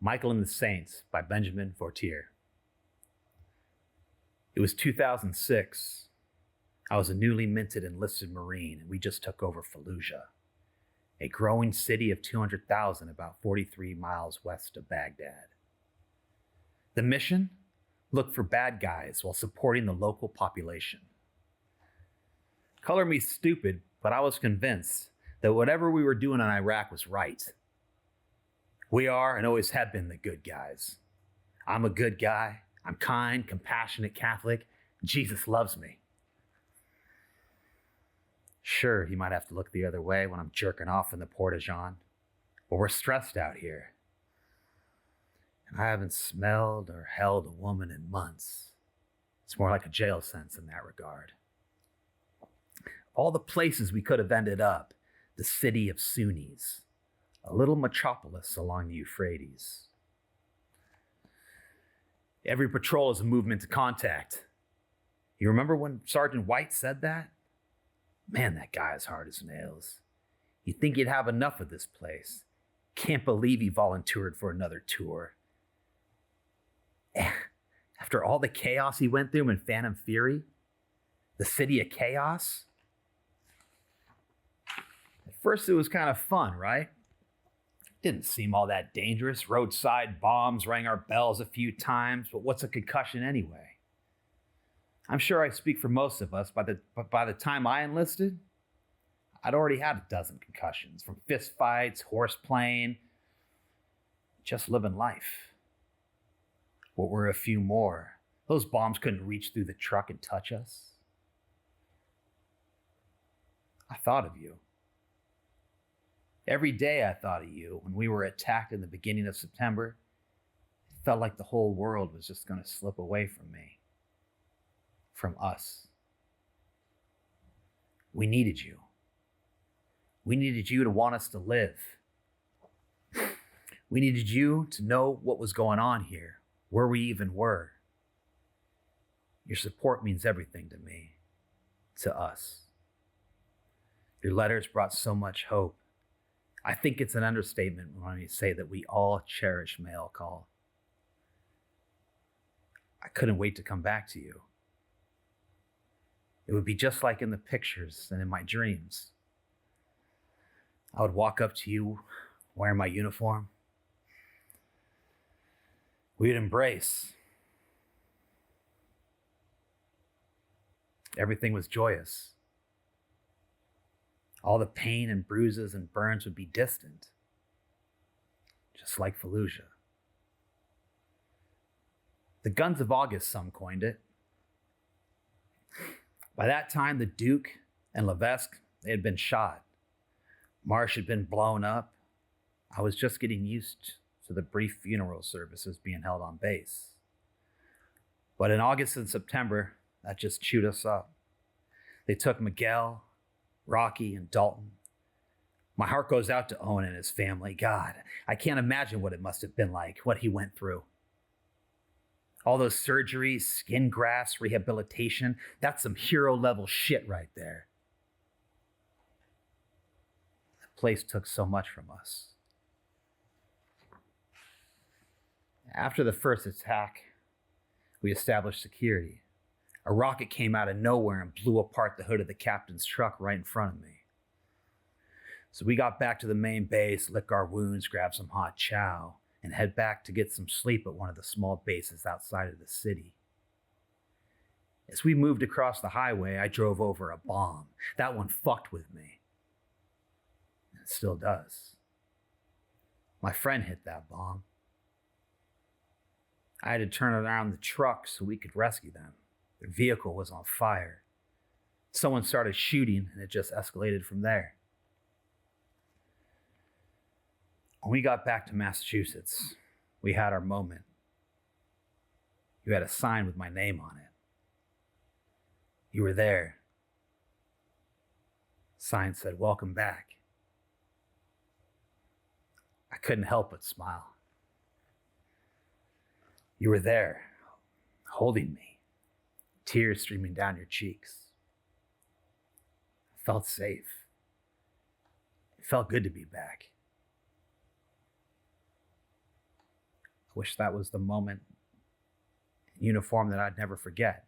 Michael and the Saints by Benjamin Fortier. It was 2006. I was a newly minted enlisted Marine, and we just took over Fallujah, a growing city of 200,000 about 43 miles west of Baghdad. The mission? Look for bad guys while supporting the local population. Color me stupid, but I was convinced that whatever we were doing in Iraq was right. We are and always have been the good guys. I'm a good guy. I'm kind, compassionate Catholic. Jesus loves me. Sure, he might have to look the other way when I'm jerking off in the porta-john, but we're stressed out here. And I haven't smelled or held a woman in months. It's more like a jail sentence in that regard. All the places we could have ended up, the city of Sunnis, a little metropolis along the Euphrates. Every patrol is a movement to contact. You remember when Sergeant White said that? Man, that guy is hard as nails. You'd think he'd have enough of this place. Can't believe he volunteered for another tour. After all the chaos he went through in Phantom Fury, the city of chaos. At first it was kind of fun, right? Didn't seem all that dangerous. Roadside bombs rang our bells a few times, but what's a concussion anyway? I'm sure I speak for most of us, but by the time I enlisted, I'd already had a dozen concussions, from fist fights, horseplaying, just living life. What were a few more? Those bombs couldn't reach through the truck and touch us. I thought of you. Every day I thought of you. When we were attacked in the beginning of September, it felt like the whole world was just going to slip away from me. From us. We needed you. We needed you to want us to live. We needed you to know what was going on here, where we even were. Your support means everything to me, to us. Your letters brought so much hope. I think it's an understatement when you say that we all cherish mail call. I couldn't wait to come back to you. It would be just like in the pictures and in my dreams. I would walk up to you wearing my uniform. We'd embrace. Everything was joyous. All the pain and bruises and burns would be distant, just like Fallujah. The guns of August, some coined it. By that time, the Duke and Levesque, they had been shot. Marsh had been blown up. I was just getting used to the brief funeral services being held on base. But in August and September, that just chewed us up. They took Miguel, Rocky, and Dalton. My heart goes out to Owen and his family. God, I can't imagine what it must have been like, what he went through. All those surgeries, skin grafts, rehabilitation, that's some hero-level shit right there. The place took so much from us. After the first attack, we established security. A rocket came out of nowhere and blew apart the hood of the captain's truck right in front of me. So we got back to the main base, lick our wounds, grab some hot chow, and head back to get some sleep at one of the small bases outside of the city. As we moved across the highway, I drove over a bomb. That one fucked with me. And it still does. My friend hit that bomb. I had to turn around the truck so we could rescue them. Their vehicle was on fire. Someone started shooting, and it just escalated from there. When we got back to Massachusetts, we had our moment. You had a sign with my name on it. You were there. Sign said, "Welcome back." I couldn't help but smile. You were there, holding me, tears streaming down your cheeks. I felt safe. It felt good to be back. Wish that was the moment in uniform that I'd never forget.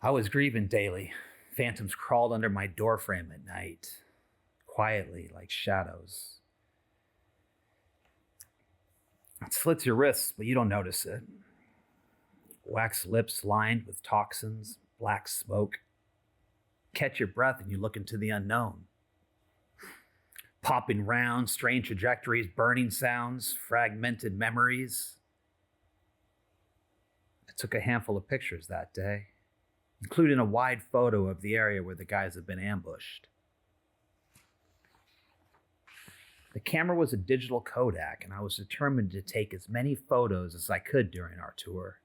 I was grieving daily. Phantoms crawled under my doorframe at night, quietly like shadows. It slits your wrists, but you don't notice it. Wax lips lined with toxins, black smoke. Catch your breath and you look into the unknown. Popping round, strange trajectories, burning sounds, fragmented memories. I took a handful of pictures that day, including a wide photo of the area where the guys had been ambushed. The camera was a digital Kodak, and I was determined to take as many photos as I could during our tour,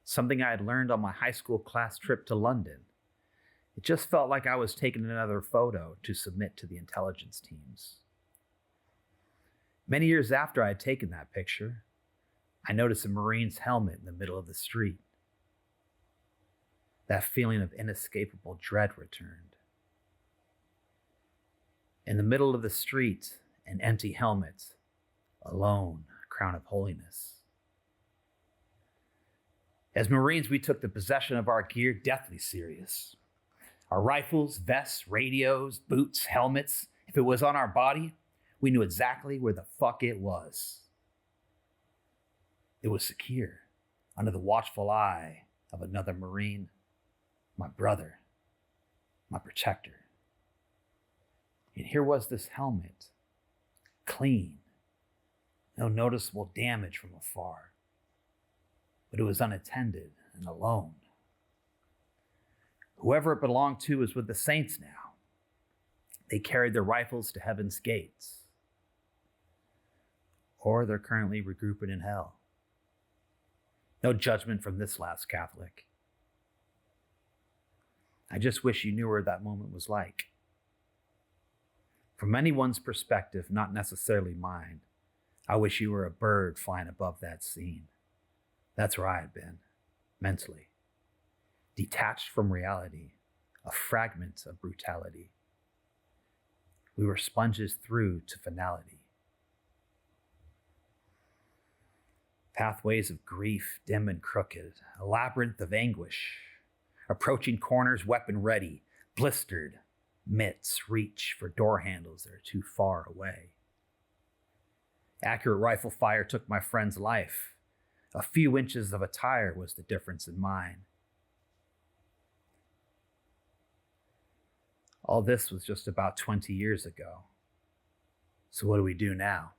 something I had learned on my high school class trip to London. It just felt like I was taking another photo to submit to the intelligence teams. Many years after I had taken that picture, I noticed a Marine's helmet in the middle of the street. That feeling of inescapable dread returned. In the middle of the street, an empty helmet, alone, a crown of holiness. As Marines, we took the possession of our gear deathly serious. Our rifles, vests, radios, boots, helmets, if it was on our body, we knew exactly where the fuck it was. It was secure, under the watchful eye of another Marine, my brother, my protector. And here was this helmet, clean, no noticeable damage from afar, but it was unattended and alone. Whoever it belonged to was with the saints now. They carried their rifles to heaven's gates, or they're currently regrouping in hell. No judgment from this last Catholic. I just wish you knew what that moment was like. From anyone's perspective, not necessarily mine, I wish you were a bird flying above that scene. That's where I had been, mentally. Detached from reality, a fragment of brutality. We were sponges through to finality. Pathways of grief, dim and crooked, a labyrinth of anguish. Approaching corners, weapon ready, blistered, mitts reach for door handles that are too far away. Accurate rifle fire took my friend's life. A few inches of a tire was the difference in mine. All this was just about 20 years ago. So what do we do now?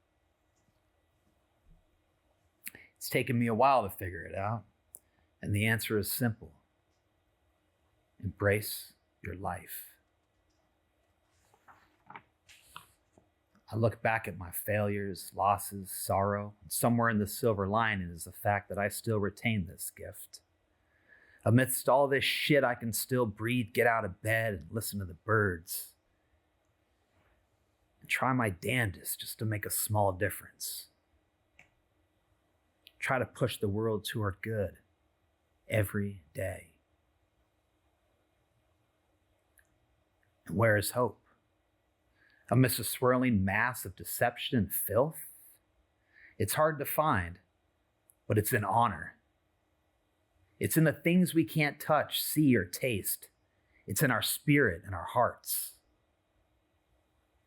It's taken me a while to figure it out, and the answer is simple. Embrace your life. I look back at my failures, losses, sorrow, and somewhere in the silver lining is the fact that I still retain this gift. Amidst all this shit, I can still breathe, get out of bed, and listen to the birds. And try my damnedest just to make a small difference. Try to push the world toward good every day. And where is hope? Amidst a swirling mass of deception and filth? It's hard to find, but it's an honor. It's in the things we can't touch, see, or taste. It's in our spirit and our hearts.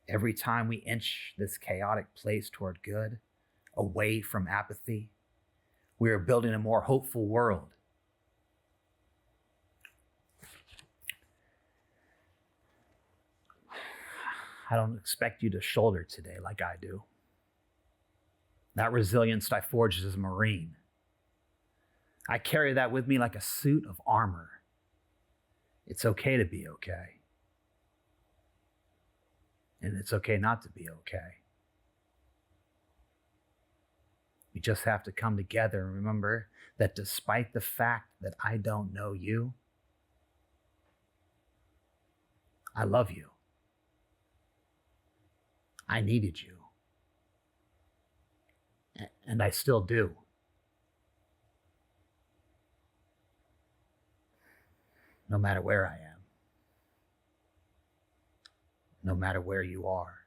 Every time we inch this chaotic place toward good, away from apathy, we are building a more hopeful world. I don't expect you to shoulder today like I do. That resilience I forged as a Marine. I carry that with me like a suit of armor. It's okay to be okay. And it's okay not to be okay. We just have to come together and remember that despite the fact that I don't know you, I love you. I needed you. And I still do. No matter where I am. No matter where you are.